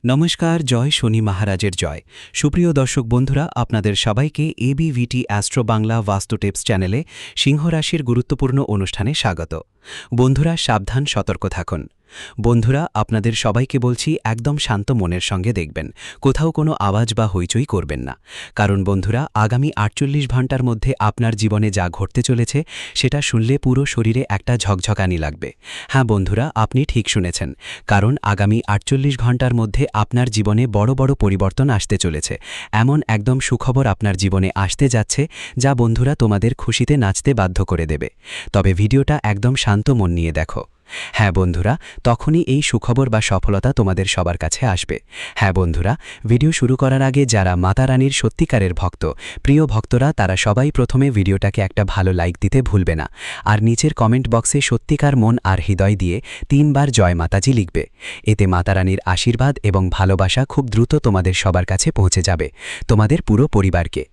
নমস্কার, জয় শনি মহারাজের জয়। সুপ্রিয় দর্শক বন্ধুরা, আপনাদের সবাইকে এবিভিটি অ্যাস্ট্রো বাংলা বাস্তু টিপস চ্যানেলে সিংহ রাশির গুরুত্বপূর্ণ অনুষ্ঠানে স্বাগত। বন্ধুরা, সাবধান, সতর্ক থাকুন। বন্ধুরা, আপনাদের সবাইকে বলছি, একদম শান্ত মনের সঙ্গে দেখবেন, কোথাও কোনো আওয়াজ বা হইচই করবেন না। কারণ বন্ধুরা, আগামী 48 ঘন্টার মধ্যে আপনার জীবনে যা ঘটতে চলেছে সেটা শুনলে পুরো শরীরে একটা ঝকঝকানি লাগবে। হ্যাঁ বন্ধুরা, আপনি ঠিক শুনেছেন, কারণ আগামী 48 ঘন্টার মধ্যে আপনার জীবনে বড় বড় পরিবর্তন আসতে চলেছে। এমন একদম সুখবর আপনার জীবনে আসতে যাচ্ছে যা বন্ধুরা তোমাদের খুশিতে নাচতে বাধ্য করে দেবে। তবে ভিডিওটা একদম শান্ত মন নিয়ে দেখো। হ্যাঁ বন্ধুরা, তখনই এই সুখবর বা সফলতা তোমাদের সবার কাছে আসবে। হ্যাঁ বন্ধুরা, ভিডিও শুরু করার আগে যারা মাতা রানীর সত্যিকারের ভক্ত, প্রিয় ভক্তরা, তারা সবাই প্রথমে ভিডিওটাকে একটা ভালো লাইক দিতে ভুলবে না। আর নিচের কমেন্ট বক্সে সত্যিকার মন আর হৃদয় দিয়ে 3 বার জয় মাতাজি লিখবে। এতে মাতা রানীর আশীর্বাদ এবং ভালোবাসা খুব দ্রুত তোমাদের সবার কাছে পৌঁছে যাবে, তোমাদের পুরো পরিবারকে।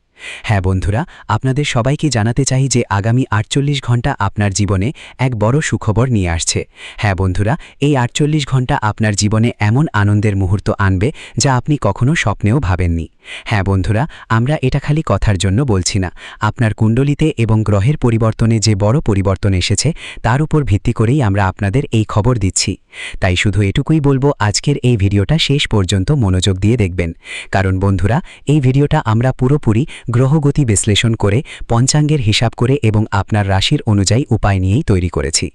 হ্যাঁ বন্ধুরা, আপনাদের সবাইকে জানাতে চাই যে আগামী 48 ঘন্টা আপনার জীবনে এক বড় সুখবর নিয়ে আসছে। হ্যাঁ বন্ধুরা, এই 48 ঘন্টা আপনার জীবনে এমন আনন্দের মুহূর্ত আনবে যা আপনি কখনো স্বপ্নেও ভাবেননি। হ্যাঁ বন্ধুরা, আমরা এটা খালি কথার জন্য বলছি না, আপনার কুণ্ডলিতে এবং গ্রহের পরিবর্তনে যে বড় পরিবর্তন এসেছে তার উপর ভিত্তি করেই আমরা আপনাদের এই খবর দিচ্ছি। তাই শুধু এটুকুই বলবো, আজকের এই ভিডিওটা শেষ পর্যন্ত মনোযোগ দিয়ে দেখবেন। কারণ বন্ধুরা, এই ভিডিওটা আমরা পুরোপুরি গ্রহগতি বিশ্লেষণ করে, পঞ্চাঙ্গের হিসাব করে এবং আপনার রাশির অনুযায়ী উপায় নিয়েই তৈরি করেছি।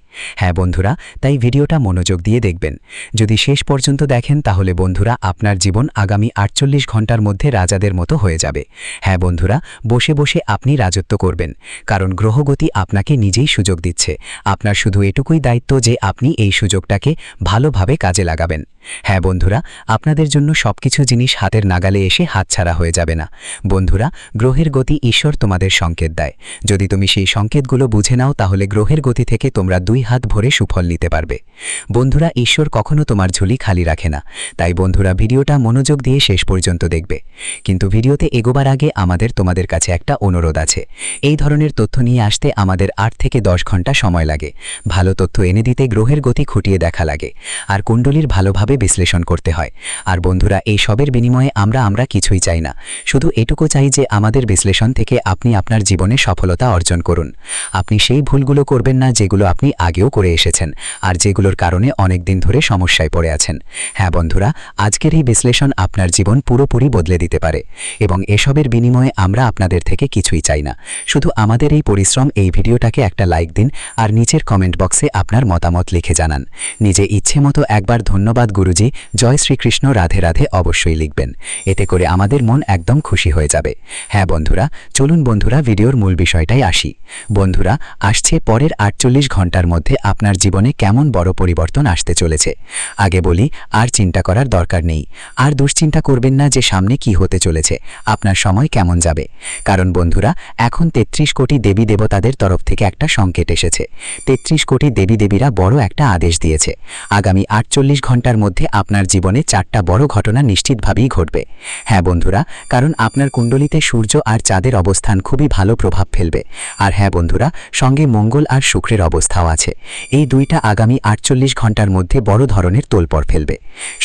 হ্যাঁ বন্ধুরা, তাই ভিডিওটা মনোযোগ দিয়ে দেখবেন। যদি শেষ পর্যন্ত দেখেন তাহলে বন্ধুরা, আপনার জীবন আগামী 48 ঘন্টার মধ্যে রাজাদের মতো হয়ে যাবে। হ্যাঁ বন্ধুরা, বসে বসে আপনি রাজত্ব করবেন, কারণ গ্রহগতি আপনাকে নিজেই সুযোগ দিচ্ছে। আপনার শুধু এটুকুই দায়িত্ব যে আপনি এই সুযোগটাকে ভালোভাবে কাজে লাগাবেন। হ্যাঁ বন্ধুরা, আপনাদের জন্য সবকিছু জিনিস হাতের নাগালে এসে হাতছাড়া হয়ে যাবে না। বন্ধুরা, গ্রহের গতি ঈশ্বর তোমাদের সংকেত দেয়। যদি তুমি সেই সংকেতগুলো বুঝে নাও তাহলে গ্রহের গতি থেকে তোমরা 2 হাত ভরে সুফল নিতে পারবে। বন্ধুরা, ঈশ্বর কখনো তোমার ঝুলি খালি রাখে না। তাই বন্ধুরা, ভিডিওটা মনোযোগ দিয়ে শেষ পর্যন্ত দেখবে। কিন্তু ভিডিওতে এগোবার আগে আমাদের তোমাদের কাছে একটা অনুরোধ আছে। এই ধরনের তথ্য নিয়ে আসতে আমাদের 8 থেকে 10 ঘন্টা সময় লাগে। ভালো তথ্য এনে দিতে গ্রহের গতি খুঁটিয়ে দেখা লাগে, আর কুণ্ডলীর ভালোভাবে বিশ্লেষণ করতে হয়। আর বন্ধুরা, এই সবের বিনিময়ে আমরা কিছুই চাই না, শুধু এটুকু চাই যে আমাদের বিশ্লেষণ থেকে আপনি আপনার জীবনে সফলতা অর্জন করুন। আপনি সেই ভুলগুলো করবেন না যেগুলো আপনি আগেও করে এসেছেন আর যেগুলোর কারণে অনেক দিন ধরে সমস্যায় পড়ে আছেন। হ্যাঁ বন্ধুরা, আজকের এই বিশ্লেষণ আপনার জীবন পুরোপুরি বদলে দিতে পারে, এবং এসবের বিনিময়ে আমরা আপনাদের থেকে কিছুই চাই না, শুধু আমাদের এই পরিশ্রম। এই ভিডিওটাকে একটা লাইক দিন আর নিচের কমেন্ট বক্সে আপনার মতামত লিখে জানান। নিজে ইচ্ছে মতো একবার ধন্যবাদ গুরুজি, জয় শ্রীকৃষ্ণ, রাধে রাধে অবশ্যই লিখবেন। এতে করে আমাদের মন একদম খুশি হয়ে যাবে। হ্যাঁ বন্ধুরা, চলুন বন্ধুরা, ভিডিওর মূল বিষয়টাই আসি। বন্ধুরা, আসছে পরের 48 ঘন্টার মধ্যে আপনার জীবনে কেমন বড় পরিবর্তন আসতে চলেছে। আগে বলি, আর চিন্তা করার দরকার নেই, আর দুশ্চিন্তা করবেন না যে সামনে কি হতে চলেছে, আপনার সময় কেমন যাবে। কারণ বন্ধুরা, এখন 33 কোটি দেবী দেবতাদের তরফ থেকে একটা সংকেত এসেছে। 33 কোটি দেবী দেবীরা বড় একটা আদেশ দিয়েছে। আগামী 48 ঘন্টার মধ্যে আপনার জীবনে 4টা বড় ঘটনা নিশ্চিতভাবেই ঘটবে। হ্যাঁ বন্ধুরা, কারণ আপনার কুণ্ডলিতে সূর্য আর চাঁদের অবস্থান খুবই ভালো প্রভাব ফেলবে। আর হ্যাঁ বন্ধুরা, সঙ্গে মঙ্গল আর শুক্রের অবস্থাও আছে। এই দুইটা আগামী 48 ঘন্টার মধ্যে বড় ধরনের তোলপাড় ফেলবে।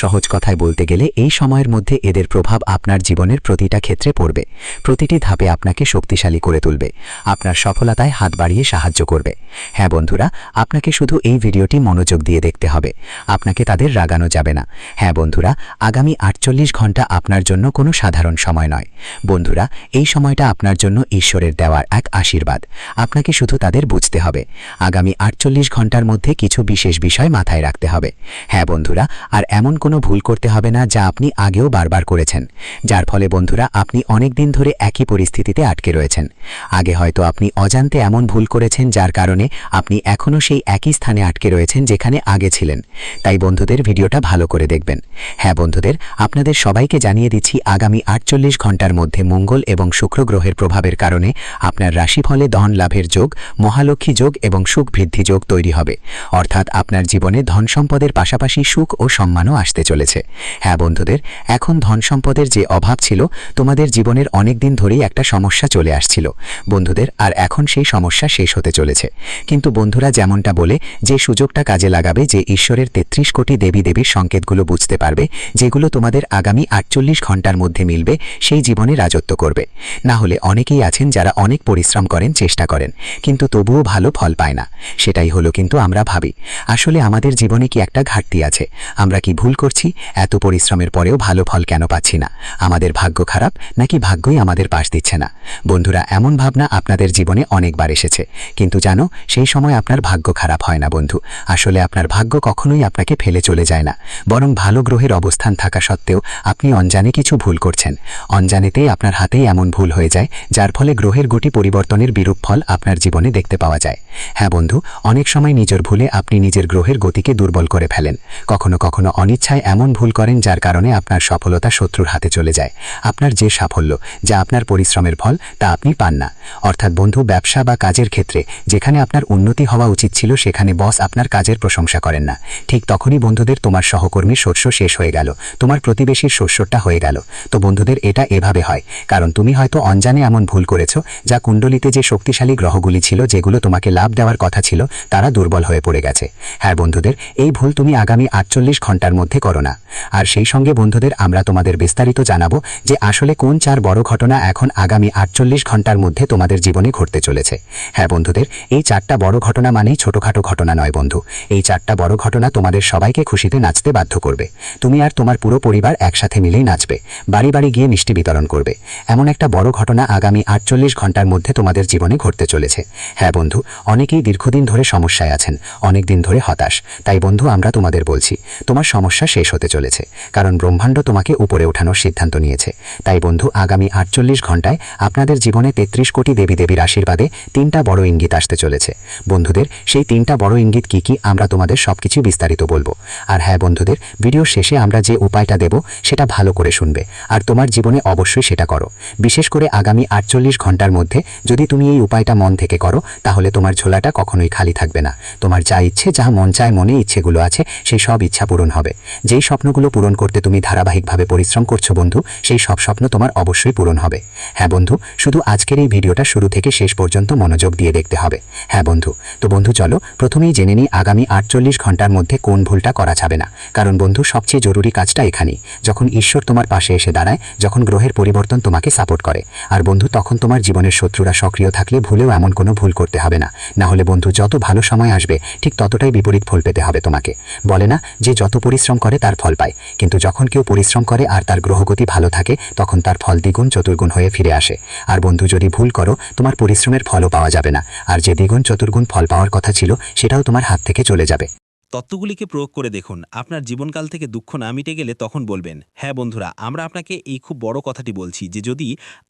সহজ কথায় বলতে গেলে এই সময়ের মধ্যে এদের প্রভাব আপনার জীবনের প্রতিটা ক্ষেত্রে পড়বে, প্রতিটি ধাপে আপনাকে শক্তিশালী করে তুলবে, আপনার সফলতায় হাত বাড়িয়ে সাহায্য করবে। হ্যাঁ বন্ধুরা, আপনাকে শুধু এই ভিডিওটি মনোযোগ দিয়ে দেখতে হবে, আপনাকে তাদের রাগানো যাবে না। হ্যাঁ বন্ধুরা, আগামী 48 ঘন্টা আপনার জন্য কোনো সাধারণ সময় নয়। বন্ধুরা, এই সময়টা আপনার জন্য ঈশ্বরের দেওয়ার এক আশীর্বাদ। আপনাকে শুধু তাদের বুঝতে হবে। আগামী 48 ঘন্টার মধ্যে কিছু বিশেষ বিষয় মাথায় রাখতে হবে। হ্যাঁ বন্ধুরা, আর এমন কোনো ভুল করতে হবে না যা আপনি আগেও বারবার করেছেন, যার ফলে বন্ধুরা আপনি অনেক দিন ধরে একই পরিস্থিতিতে আটকে রয়েছেন। আগে হয়তো আপনি অজান্তে এমন ভুল করেছেন যার কারণে আপনি এখনও সেই একই স্থানে আটকে রয়েছেন যেখানে আগে ছিলেন। তাই বন্ধুদের, ভিডিওটা ভালো করে দেখবেন। হ্যাঁ বন্ধুদের, আপনাদের সবাইকে জানিয়ে দিচ্ছি, আগামী 48 ঘন্টার মধ্যে মঙ্গল এবং শুক্র গ্রহের প্রভাবের কারণে আপনার রাশিফলে ধন লাভের যোগ, মহালক্ষ্মী যোগ এবং সুখ বৃদ্ধি যোগ তৈরি হবে। অর্থাৎ আপনার জীবনে ধন সম্পদের পাশাপাশি সুখ ও সম্মানও আসতে চলেছে। হ্যাঁ বন্ধুদের, এখন ধন সম্পদের যে অভাব ছিল, তোমাদের জীবনের অনেক দিন ধরেই একটা সমস্যা চলে আসছিল বন্ধুদের, আর এখন সেই সমস্যা শেষ হতে চলেছে। কিন্তু বন্ধুরা, যেমনটা বলে, যে সুযোগটা কাজে লাগাবে, যে ঈশ্বরের 33 কোটি দেবী দেবীর সংকেতগুলো বুঝতে পারবে, যেগুলো তোমাদের আগামী 48 ঘন্টার মধ্যে মিলবে, সেই জীবনে রাজত্ব করবে। না হলে অনেকেই আছেন যারা অনেক পরিশ্রম করেন, চেষ্টা করেন, কিন্তু তবুও ভালো ফল পায় না। সেটাই হলো কিন্তু আমরা ভাবি আসলে আমাদের জীবনে কি একটা ঘাটতি আছে, আমরা কি ভুল করছি, এত পরিশ্রমের পরেও ভালো ফল কেন পাচ্ছি না, আমাদের ভাগ্য খারাপ নাকি ভাগ্যই আমাদের পাশ দিচ্ছে না। বন্ধুরা, এমন ভাবনা আপনাদের জীবনে অনেকবার এসেছে, কিন্তু জানো সেই সময় আপনার ভাগ্য খারাপ হয় না বন্ধু। আসলে আপনার ভাগ্য কখনোই আপনাকে ফেলে চলে যায় না, বরং ভালো গ্রহের অবস্থান থাকা সত্ত্বেও আপনি অনজানে কিছু ভুল করছেন। অনজানেতেই আপনার হাতেই এমন ভুল হয়ে যায়, যার ফলে গ্রহের গতি পরিবর্তনের বিরূপ ফল আপনার জীবনে দেখতে পাওয়া যায়। হ্যাঁ বন্ধু, অনেক সময় নিজের ভুলে আপনি নিজের গ্রহের গতিকে দুর্বল করে ফেলেন। কখনো কখনো অনিচ্ছায় এমন ভুল করেন যার কারণে আপনার সফলতা শত্রুর হাতে চলে যায়। আপনার যে সাফল্য, যা আপনার পরিশ্রমের ফল, তা আপনি পান না। অর্থাৎ বন্ধু, ব্যবসা বা কাজের ক্ষেত্রে যেখানে আপনার উন্নতি হওয়া উচিত ছিল, সেখানে বস আপনার কাজের প্রশংসা করেন না। ঠিক তখনই বন্ধুদের তোমার সহকর্মীর শস্য শেষ হয়ে গেল, তোমার প্রতিবেশীর শস্যটা হয়ে গেল। তো বন্ধুদের, এটা এভাবে হয় কারণ তুমি হয়তো অনজানে এমন ভুল করেছো, যা কুণ্ডলিতে যে শক্তিশালী গ্রহগুলি ছিল, যেগুলো তোমাকে লাভ দেওয়ার কথা ছিল, তারা দুর্বল হয়ে পড়ে গেছে। হ্যাঁ বন্ধুদের, এই ভুল তুমি আগামী 48 ঘন্টার মধ্যে করো না। আর সেই সঙ্গে বন্ধুদের, আমরা তোমাদের বিস্তারিত জানাবো যে আসলে কোন 4 বড় ঘটনা এখন আগামী 48 ঘন্টার মধ্যে তোমাদের জীবনে ঘটতে চলেছে। হ্যাঁ বন্ধুদের, এই 4টা বড় ঘটনা মানেই ছোটখাটো ঘটনা নয় বন্ধু। এই 4টা বড় ঘটনা তোমাদের সবাইকে খুশিতে নাচতে বাধ্য করবে। তুমি আর তোমার পুরো পরিবার একসাথে মিলেই নাচবে, বাড়ি বাড়ি গিয়ে মিষ্টি বিতরণ করবে। এমন একটা বড় ঘটনা আগামী 48 ঘন্টার মধ্যে তোমাদের জীবনে ঘটতে চলেছে। হ্যাঁ বন্ধু, অনেকেই দীর্ঘদিন ধরে সমস্যায় আছেন, অনেক দিন ধরে হতাশ। তাই বন্ধু, আমরা তোমাদের বলছি, তোমার সমস্যা শেষ হতে চলেছে, কারণ ব্রহ্মাণ্ড তোমাকে উপরে ওঠানোর সিদ্ধান্ত নিয়েছে। তাই বন্ধু, আগামী 48 ঘন্টায় আপনাদের জীবনে 33 কোটি দেবী দেবীর আশীর্বাদে 3টা বড় ইঙ্গিত আসতে চলেছে। বন্ধুদের, সেই 3টা বড় ইঙ্গিত কি কি, আমরা তোমাদের সবকিছু বিস্তারিত বলবো। আর হ্যাঁ বন্ধুদের, ভিডিও শেষে আমরা যে উপায়টা দেব, সেটা ভালো করে শুনবে, আর তোমার জীবনে অবশ্যই সেটা করো। বিশেষ করে আগামী 48 ঘন্টার মধ্যে যদি তুমি এই উপায়টা মন থেকে করো, তাহলে তোমার ঝোলাটা কখনোই খালি থাকবে না। তোমার যা ইচ্ছে, যা মন চায়, মনে ইচ্ছেগুলো আছে, সেই সব ইচ্ছা পূরণ হবে। যেই স্বপ্নগুলো পূরণ করতে তুমি ধারাবাহিকভাবে পরিশ্রম করছো বন্ধু, সেই সব স্বপ্ন তোমার অবশ্যই পূরণ হবে। হ্যাঁ বন্ধু, শুধু আজকের এই ভিডিওটা শুরু থেকে শেষ পর্যন্ত মনোযোগ দিয়ে দেখতে হবে। হ্যাঁ বন্ধু, তো বন্ধু চলো প্রথমেই জেনে নিই আগামী 48 ঘন্টার মধ্যে কোন ভুলটা করা যাবে না। কারণ বন্ধু, সবচেয়ে জরুরি কাজটা এখানেই, যখন ঈশ্বর তোমার পাশে এসে দাঁড়ায়, যখন গ্রহের পরিবর্তন তোমাকে সাপোর্ট করে। আর বন্ধু, তখন তোমার জীবনের শত্রুরা সক্রিয় থাকলে ভুলেও এমন কোনো ভুল করতে হবে না। না হলে বন্ধু, যত ভালো সময় আসবে, ঠিক ততটাই বিপরীত ফল পেতে হবে তোমাকে। বলে না যে যত পরিশ্রম করে তার ফল পায়, কিন্তু যখন কেউ পরিশ্রম করে আর তার গ্রহগতি ভালো থাকে, তখন তার ফল দ্বিগুণ চতুর্গুণ হয়ে ফিরে আসে। আর বন্ধু, যদি ভুল করো, তোমার পরিশ্রমের ফলও পাওয়া যাবে না, আর যে দ্বিগুণ চতুর্গুণ ফল পাওয়ার কথা ছিল, সেটাও তোমার হাত থেকে চলে যাবে। তত্ত্বগুলিকে প্রয়োগ করে দেখুন, আপনার জীবনকাল থেকে দুঃখ না মিটে গেলে তখন বলবেন। হ্যাঁ বন্ধুরা, আমরা আপনাকে এই খুব বড় কথাটি বলছি যে যদি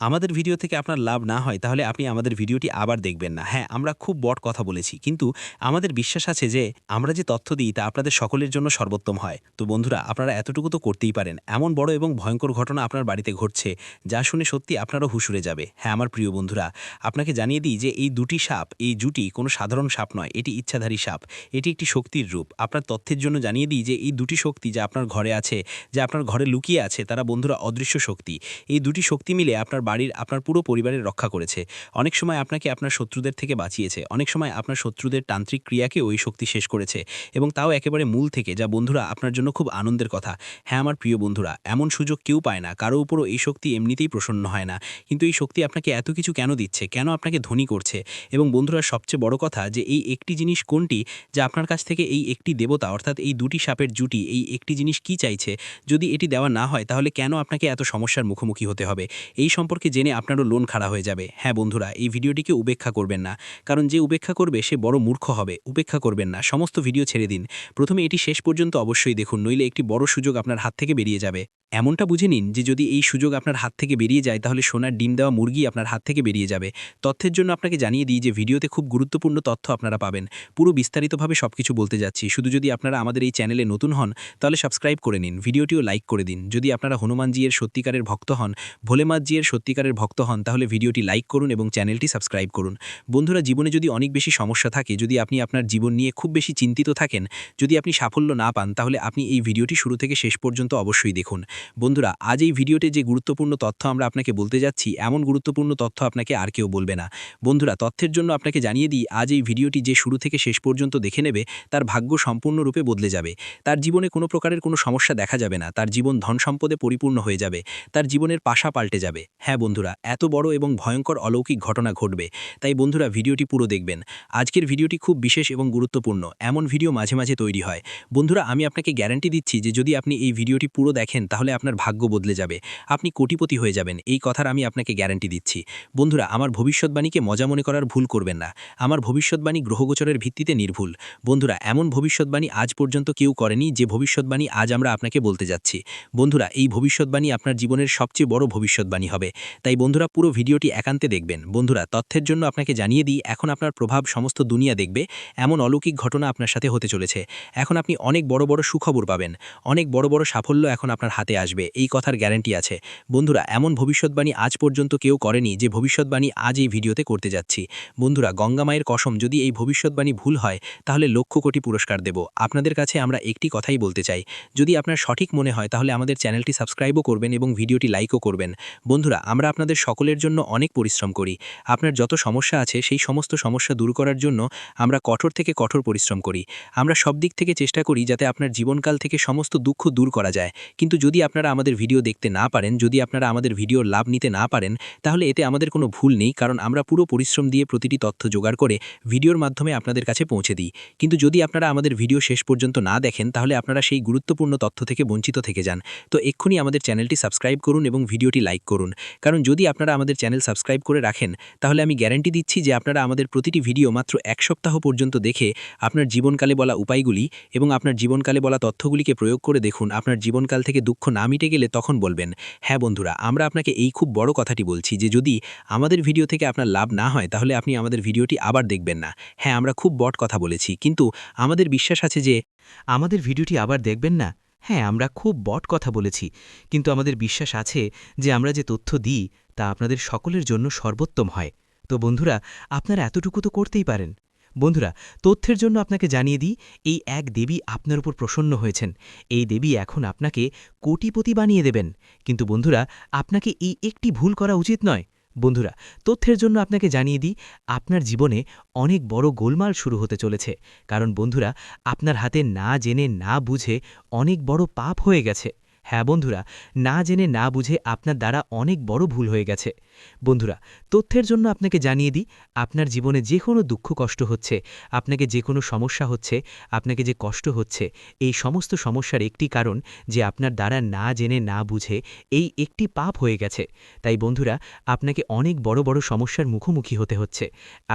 আমাদের ভিডিও থেকে আপনার লাভ না হয়, তাহলে আপনি আমাদের ভিডিওটি আবার দেখবেন না। হ্যাঁ, আমরা খুব বড় কথা বলেছি, কিন্তু আমাদের বিশ্বাস আছে যে আমরা যে তথ্য দিই তা আপনাদের সকলের জন্য সর্বোত্তম হয়। তো বন্ধুরা, আপনারা এতটুকু তো করতেই পারেন। এমন বড় এবং ভয়ঙ্কর ঘটনা আপনার বাড়িতে ঘটছে, যা শুনে সত্যি আপনারও হুঁশ উড়ে যাবে। হ্যাঁ আমার প্রিয় বন্ধুরা, আপনাকে জানিয়ে দিই যে এই দুটি সাপ, এই জুটি কোনো সাধারণ সাপ নয়, এটি ইচ্ছাধারী সাপ, এটি একটি শক্তির রূপ। আপনার তথ্যের জন্য জানিয়ে দিই যে এই দুটি শক্তি যা আপনার ঘরে আছে, যা আপনার ঘরে লুকিয়ে আছে, তারা বন্ধুরা অদৃশ্য শক্তি। এই দুটি শক্তি মিলে আপনার বাড়ির, আপনার পুরো পরিবারের রক্ষা করেছে। অনেক সময় আপনাকে আপনার শত্রুদের থেকে বাঁচিয়েছে, অনেক সময় আপনার শত্রুদের তান্ত্রিক ক্রিয়াকে ওই শক্তি শেষ করেছে, এবং তাও একেবারে মূল থেকে, যা বন্ধুরা আপনার জন্য খুব আনন্দের কথা। হ্যাঁ আমার প্রিয় বন্ধুরা, এমন সুযোগ কেউ পায় না, কারো উপরও এই শক্তি এমনিতেই প্রসন্ন হয় না। কিন্তু এই শক্তি আপনাকে এত কিছু কেন দিচ্ছে, কেন আপনাকে ধনী করছে? এবং বন্ধুরা, সবচেয়ে বড় কথা যে এই একটি জিনিস কোনটি, যা আপনার কাছ থেকে এই একটি দেবতা, অর্থাৎ এই দুটি সাপের জুটি, এই একটি জিনিস কি চাইছে? যদি এটি দেওয়া না হয়, তাহলে কেন আপনাকে এত সমস্যার মুখোমুখি হতে হবে? এই সম্পর্কে জেনে আপনারও লোন খাড়া হয়ে যাবে। হ্যাঁ বন্ধুরা, এই ভিডিওটিকে উপেক্ষা করবেন না, কারণ যে উপেক্ষা করবে সে বড় মূর্খ হবে। উপেক্ষা করবেন না, সমস্ত ভিডিও ছেড়ে দিন। প্রথমে এটি শেষ পর্যন্ত অবশ্যই দেখুন, নইলে একটি বড় সুযোগ আপনার হাত থেকে বেরিয়ে যাবে। এমনটা বুঝে নিন যে যদি এই সুযোগ আপনার হাত থেকে বেরিয়ে যায়, তাহলে সোনার ডিম দেওয়া মুরগি আপনার হাত থেকে বেরিয়ে যাবে। তথ্যের জন্য আপনাকে জানিয়ে দিই যে ভিডিওতে খুব গুরুত্বপূর্ণ তথ্য আপনারা পাবেন। পুরো বিস্তারিতভাবে সবকিছু বলতে যাচ্ছি। শুধু যদি আপনারা আমাদের এই চ্যানেলে নতুন হন, তাহলে সাবস্ক্রাইব করে নিন, ভিডিওটিও লাইক করে দিন। যদি আপনারা হনুমানজির সত্যিকারের ভক্ত হন, ভোলেনাথজির সত্যিকারের ভক্ত হন, তাহলে ভিডিওটি লাইক করুন এবং চ্যানেলটি সাবস্ক্রাইব করুন। বন্ধুরা, জীবনে যদি অনেক বেশি সমস্যা থাকে, যদি আপনি আপনার জীবন নিয়ে খুব বেশি চিন্তিত থাকেন, যদি আপনি সাফল্য না পান, তাহলে আপনি এই ভিডিওটি শুরু থেকে শেষ পর্যন্ত অবশ্যই দেখুন। বন্ধুরা, আজ এই ভিডিওতে যে গুরুত্বপূর্ণ তথ্য আমরা আপনাকে বলতে যাচ্ছি, এমন গুরুত্বপূর্ণ তথ্য আপনাকে আর কেউ বলবে না। বন্ধুরা, তথ্যের জন্য আপনাকে জানিয়ে দিই, আজ এই ভিডিওটি যে শুরু থেকে শেষ পর্যন্ত দেখে নেবে, তার ভাগ্য সম্পূর্ণরূপে বদলে যাবে। তার জীবনে কোনো প্রকারের কোনো সমস্যা দেখা যাবে না, তার জীবন ধন সম্পদে পরিপূর্ণ হয়ে যাবে, তার জীবনের পাশা পাল্টে যাবে। হ্যাঁ বন্ধুরা, এত বড় এবং ভয়ঙ্কর অলৌকিক ঘটনা ঘটবে। তাই বন্ধুরা, ভিডিওটি পুরো দেখবেন। আজকের ভিডিওটি খুব বিশেষ এবং গুরুত্বপূর্ণ। এমন ভিডিও মাঝে মাঝে তৈরি হয়। বন্ধুরা, আমি আপনাকে গ্যারান্টি দিচ্ছি যে যদি আপনি এই ভিডিওটি পুরো দেখেন তাহলে আপনার ভাগ্য বদলে যাবে, আপনি কোটিপতি হয়ে যাবেন, এই কথার আমি আপনাকে গ্যারান্টি দিচ্ছি। বন্ধুরা, আমার ভবিষ্যৎবাণীকে মজা মনে করার ভুল করবেন না। আমার ভবিষ্যৎবাণী গ্রহগোচরের ভিত্তিতে নির্ভুল। বন্ধুরা, এমন ভবিষ্যৎবাণী আজ পর্যন্ত কেউ করেনি যে ভবিষ্যৎবাণী আজ আমরা আপনাকে বলতে যাচ্ছি। বন্ধুরা, এই ভবিষ্যৎবাণী আপনার জীবনের সবচেয়ে বড় ভবিষ্যৎবাণী হবে। তাই বন্ধুরা, পুরো ভিডিওটি একান্তে দেখবেন। বন্ধুরা, তথ্যের জন্য আপনাকে জানিয়ে দিই, এখন আপনার প্রভাব সমস্ত দুনিয়া দেখবে, এমন অলৌকিক ঘটনা আপনার সাথে হতে চলেছে। এখন আপনি অনেক বড় বড় সুখবর পাবেন, অনেক বড় বড় সাফল্য এখন আপনার হাতে আসবে, এই কথার গ্যারান্টি আছে। বন্ধুরা, এমন ভবিষ্যৎবাণী আজ পর্যন্ত কেউ করেনি যে ভবিষ্যৎবাণী আজ এই ভিডিওতে করতে যাচ্ছি। বন্ধুরা, গঙ্গা মায়ের কসম, যদি এই ভবিষ্যৎবাণী ভুল হয় তাহলে লক্ষ কোটি পুরস্কার দেব। আপনাদের কাছে আমরা একটি কথাই বলতে চাই, যদি আপনার সঠিক মনে হয় তাহলে আমাদের চ্যানেলটি সাবস্ক্রাইবও করবেন এবং ভিডিওটি লাইকও করবেন। বন্ধুরা, আমরা আপনাদের সকলের জন্য অনেক পরিশ্রম করি। আপনার যত সমস্যা আছে সেই সমস্ত সমস্যা দূর করার জন্য আমরা কঠোর থেকে কঠোর পরিশ্রম করি। আমরা সব দিক থেকে চেষ্টা করি যাতে আপনার জীবনকাল থেকে সমস্ত দুঃখ দূর করা যায়। কিন্তু যদি আপনারা আমাদের ভিডিও দেখতে না পারেন, যদি আপনারা আমাদের ভিডিওর লাভ নিতে না পারেন, তাহলে এতে আমাদের কোনো ভুল নেই, কারণ আমরা পুরো পরিশ্রম দিয়ে প্রতিটি তথ্য জোগাড় করে ভিডিওর মাধ্যমে আপনাদের কাছে পৌঁছে দিই। কিন্তু যদি আপনারা আমাদের ভিডিও শেষ পর্যন্ত না দেখেন তাহলে আপনারা সেই গুরুত্বপূর্ণ তথ্য থেকে বঞ্চিত থেকে যান। তো এক্ষুনি আমাদের চ্যানেলটি সাবস্ক্রাইব করুন এবং ভিডিওটি লাইক করুন, কারণ যদি আপনারা আমাদের চ্যানেল সাবস্ক্রাইব করে রাখেন তাহলে আমি গ্যারান্টি দিচ্ছি যে আপনারা আমাদের প্রতিটি ভিডিও মাত্র 1 সপ্তাহ পর্যন্ত দেখে আপনার জীবনকালে বলা উপায়গুলি এবং আপনার জীবনকালে বলা তথ্যগুলিকে প্রয়োগ করে দেখুন। আপনার জীবনকাল থেকে দুঃখ না মিটে গেলে তখন বলবেন, হ্যাঁ বন্ধুরা, আমরা আপনাকে এই খুব বড় কথাটি বলছি যে যদি আমাদের ভিডিও থেকে আপনার লাভ না হয় তাহলে আপনি আমাদের ভিডিওটি আবার দেখবেন না। হ্যাঁ, আমরা খুব বড় কথা বলেছি, কিন্তু আমাদের বিশ্বাস আছে যে আমাদের ভিডিওটি আবার দেখবেন না। হ্যাঁ, আমরা খুব বট কথা বলেছি, কিন্তু আমাদের বিশ্বাস আছে যে আমরা যে তথ্য দিই তা আপনাদের সকলের জন্য সর্বোত্তম হয়। তো বন্ধুরা, আপনারা এতটুকু তো করতেই পারেন। বন্ধুরা, তথ্যের জন্য আপনাকে জানিয়ে দিই, এই এক দেবী আপনার উপর প্রসন্ন হয়েছেন। এই দেবী এখন আপনাকে কোটিপতি বানিয়ে দেবেন। কিন্তু বন্ধুরা, আপনাকে এই একটি ভুল করা উচিত নয়। বন্ধুরা, তথ্যের জন্য আপনাকে জানিয়ে দিই, আপনার জীবনে অনেক বড় গোলমাল শুরু হতে চলেছে। কারণ বন্ধুরা, আপনার হাতে না জেনে না বুঝে অনেক বড় পাপ হয়ে গেছে। হ্যাঁ বন্ধুরা, না জেনে না বুঝে আপনার দ্বারা অনেক বড় ভুল হয়ে গেছে। বন্ধুরা, তথ্যের জন্য আপনাকে জানিয়ে দিই, আপনার জীবনে যে কোনো দুঃখ কষ্ট হচ্ছে, আপনাকে যে কোনো সমস্যা হচ্ছে, আপনাকে যে কষ্ট হচ্ছে, এই সমস্ত সমস্যার একটি কারণ যে আপনার দ্বারা না জেনে না বুঝে এই একটি পাপ হয়ে গেছে। তাই বন্ধুরা, আপনাকে অনেক বড় বড় সমস্যার মুখোমুখি হতে হচ্ছে,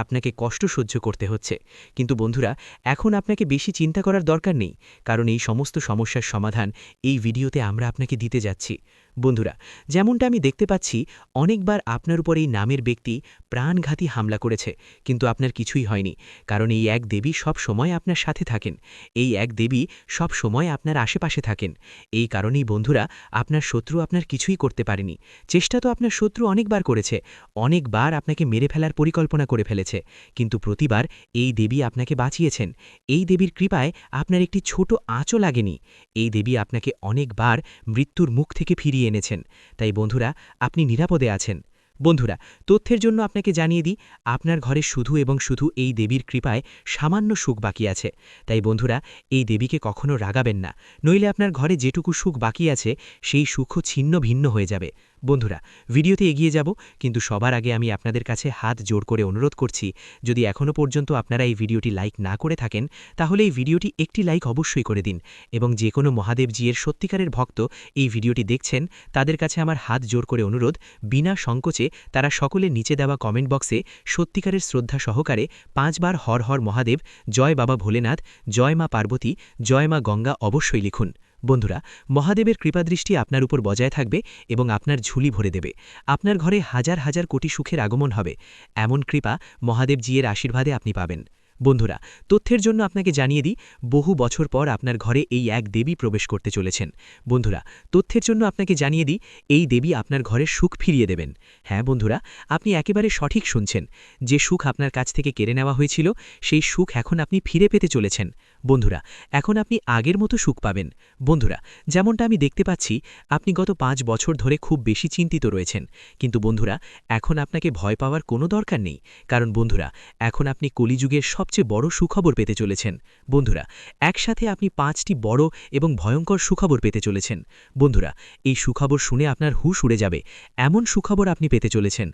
আপনাকে কষ্ট সহ্য করতে হচ্ছে। কিন্তু বন্ধুরা, এখন আপনাকে বেশি চিন্তা করার দরকার নেই, কারণ এই সমস্ত সমস্যার সমাধান এই ভিডিওতে আমরা আপনাকে দিতে যাচ্ছি। বন্ধুরা, যেমনটা আমি দেখতে পাচ্ছি, অনেকবার আপনার উপর এই নামের ব্যক্তি প্রাণঘাতী হামলা করেছে, কিন্তু আপনার কিছুই হয়নি, কারণ এই এক দেবী সব সময় আপনার সাথে থাকেন। এই এক দেবী সব সময় আপনার আশেপাশে থাকেন। এই কারণেই বন্ধুরা, আপনার শত্রু আপনার কিছুই করতে পারেনি। চেষ্টা তো আপনার শত্রু অনেকবার করেছে, অনেকবার আপনাকে মেরে ফেলার পরিকল্পনা করে ফেলেছে, কিন্তু প্রতিবার এই দেবী আপনাকে বাঁচিয়েছেন। এই দেবীর কৃপায় আপনার একটি ছোট আঁচও লাগেনি। এই দেবী আপনাকে অনেকবার মৃত্যুর মুখ থেকে ফিরিয়ে এনেছেন। তাই বন্ধুরা, আপনি নিরাপদে আছেন। বন্ধুরা, তথ্যের জন্য আপনাকে জানিয়ে দিই, আপনার ঘরে শুধু এবং শুধু এই দেবীর কৃপায় সামান্য সুখ বাকি আছে। তাই বন্ধুরা, এই দেবীকে কখনো রাগাবেন না, নইলে আপনার ঘরে যেটুকু সুখ বাকি আছে সেই সুখও ছিন্ন ভিন্ন হয়ে যাবে। বন্ধুরা, ভিডিওতে এগিয়ে যাব, কিন্তু সবার আগে আমি আপনাদের কাছে হাত জোর করে অনুরোধ করছি, যদি এখনও পর্যন্ত আপনারা এই ভিডিওটি লাইক না করে থাকেন তাহলে এই ভিডিওটি একটি লাইক অবশ্যই করে দিন, এবং যে কোনো মহাদেবজির সত্যিকারের ভক্ত এই ভিডিওটি দেখছেন তাদের কাছে আমার হাত জোর করে অনুরোধ, বিনা সংকোচে তারা সকলে নিচে দেওয়া কমেন্ট বক্সে সত্যিকারের শ্রদ্ধা সহকারে 5 বার হর হর মহাদেব, জয় বাবা ভোলেনাথ, জয় মা পার্বতী, জয় মা গঙ্গা অবশ্যই লিখুন। বন্ধুরা, মহাদেবের কৃপাদৃষ্টি আপনার উপর বজায় থাকবে এবং আপনার ঝুলি ভরে দেবে। আপনার ঘরে হাজার হাজার কোটি সুখের আগমন হবে, এমন কৃপা মহাদেবজির আশীর্বাদে আপনি পাবেন। বন্ধুরা, তথ্যের জন্য আপনাকে জানিয়ে দিই, বহু বছর পর আপনার ঘরে এই এক দেবী প্রবেশ করতে চলেছেন। বন্ধুরা, তথ্যের জন্য আপনাকে জানিয়ে দিই, এই দেবী আপনার ঘরে সুখ ফিরিয়ে দেবেন। হ্যাঁ বন্ধুরা, আপনি একেবারে সঠিক শুনছেন, যে সুখ আপনার কাছ থেকে কেড়ে নেওয়া হয়েছিল সেই সুখ এখন আপনি ফিরে পেতে চলেছেন। বন্ধুরা, এখন আপনি আগের মতো সুখ পাবেন। বন্ধুরা, যেমনটা আমি দেখতে পাচ্ছি আপনি গত 5 বছর ধরে খুব বেশি চিন্তিত রয়েছেন, কিন্তু বন্ধুরা এখন আপনাকে ভয় পাওয়ার কোনো দরকার নেই, কারণ বন্ধুরা এখন আপনি কলিযুগের সবচেয়ে বড় সুখবর পেতে চলেছেন। বন্ধুরা, একসাথে আপনি 5টি বড় এবং ভয়ঙ্কর সুখবর পেতে চলেছেন। বন্ধুরা, এই সুখবর শুনে আপনার হুঁশ উড়ে যাবে, এমন সুখবর আপনি পেতে চলেছেন।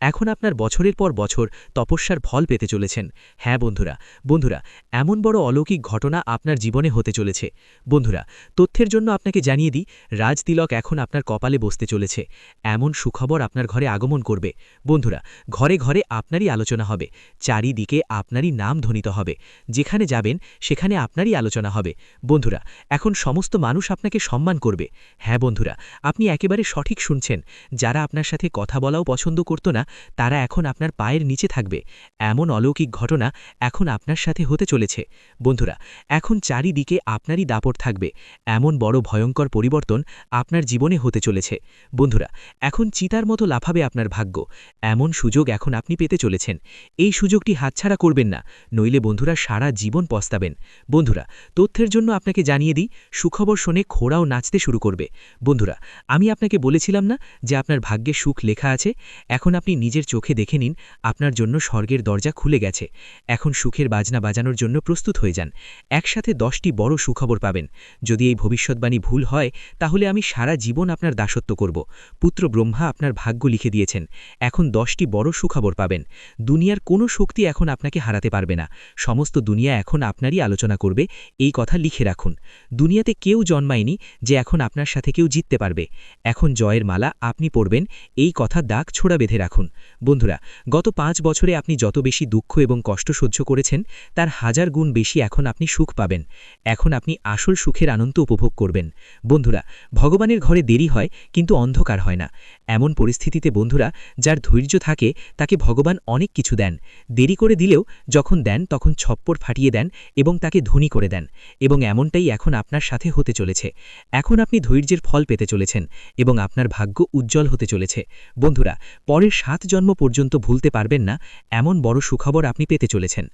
এখন আপনার বছরের পর বছর তপস্যার ফল পেতে চলেছেন। হ্যাঁ বন্ধুরা, এমন বড় অলৌকিক ঘটনা আপনার জীবনে হতে চলেছে। বন্ধুরা, তথ্যের জন্য আপনাকে জানিয়ে দিই, রাজতিলক এখন আপনার কপালে বসতে চলেছে। এমন সুখবর আপনার ঘরে আগমন করবে। বন্ধুরা, ঘরে ঘরে আপনারই আলোচনা হবে, চারিদিকে আপনারই নাম ধ্বনিত হবে, যেখানে যাবেন সেখানে আপনারই আলোচনা হবে। বন্ধুরা, এখন সমস্ত মানুষ আপনাকে সম্মান করবে। হ্যাঁ বন্ধুরা, আপনি একেবারে সঠিক শুনছেন, যারা আপনার সাথে কথা বলাও পছন্দ করত না তারা এখন আপনার পায়ের নিচে থাকবে। এমন অলৌকিক ঘটনা এখন আপনার সাথে হতে চলেছে। বন্ধুরা, এখন চারিদিকে আপনারই দাপট থাকবে, এমন বড় ভয়ঙ্কর পরিবর্তন আপনার জীবনে হতে চলেছে। বন্ধুরা, এখন চিতার মতো লাফাবে আপনার ভাগ্য, এমন সুযোগ এখন আপনি পেতে চলেছেন। এই সুযোগটি হাতছাড়া করবেন না, নইলে বন্ধুরা সারা জীবন পস্তাবেন। বন্ধুরা, তথ্যের জন্য আপনাকে জানিয়ে দিই, সুখবর শুনে ঘোড়াও নাচতে শুরু করবে। বন্ধুরা, আমি আপনাকে বলেছিলাম না যে আপনার ভাগ্যে সুখ লেখা আছে? এখন আপনি নিজের চোখে দেখে নিন, আপনার জন্য স্বর্গের দরজা খুলে গেছে। এখন সুখের বাজনা বাজানোর জন্য প্রস্তুত হয়ে যান। একসাথে 10টি বড় সুখবর পাবেন। যদি এই ভবিষ্যৎবাণী ভুল হয় তাহলে আমি সারা জীবন আপনার দাসত্ব করব। পুত্র ব্রহ্মা আপনার ভাগ্য লিখে দিয়েছেন, এখন 10টি বড় সুখবর পাবেন। দুনিয়ার কোনো শক্তি এখন আপনাকে হারাতে পারবে না, সমস্ত দুনিয়া এখন আপনারই আলোচনা করবে, এই কথা লিখে রাখুন। দুনিয়াতে কেউ জন্মায়নি যে এখন আপনার সাথে কেউ জিততে পারবে। এখন জয়ের মালা আপনি পরবেন, এই কথা দাগ ছোড়া বেঁধে রাখুন। বন্ধুরা, গত 5 বছরে আপনি যত বেশি দুঃখ এবং কষ্ট সহ্য করেছেন তার 1000 গুণ বেশি এখন আপনি সুখ পাবেন। এখন আপনি আসল সুখের আনন্দ উপভোগ করবেন। বন্ধুরা, ভগবানের ঘরে দেরি হয় কিন্তু অন্ধকার হয় না। এমন পরিস্থিতিতে বন্ধুরা, যার ধৈর্য থাকে তাকে ভগবান অনেক কিছু দেন। দেরি করে দিলেও যখন দেন তখন ছপ্পর ফাটিয়ে দেন এবং তাকে ধনী করে দেন। এবং এমনটাই এখন আপনার সাথে হতে চলেছে। এখন আপনি ধৈর্যের ফল পেতে চলেছেন এবং আপনার ভাগ্য উজ্জ্বল হতে চলেছে। বন্ধুরা, পরের 7 জন্ম পর্যন্ত ভুলতে পারবেন না, এমন বড় সুখবর আপনি পেতে চলেছেন।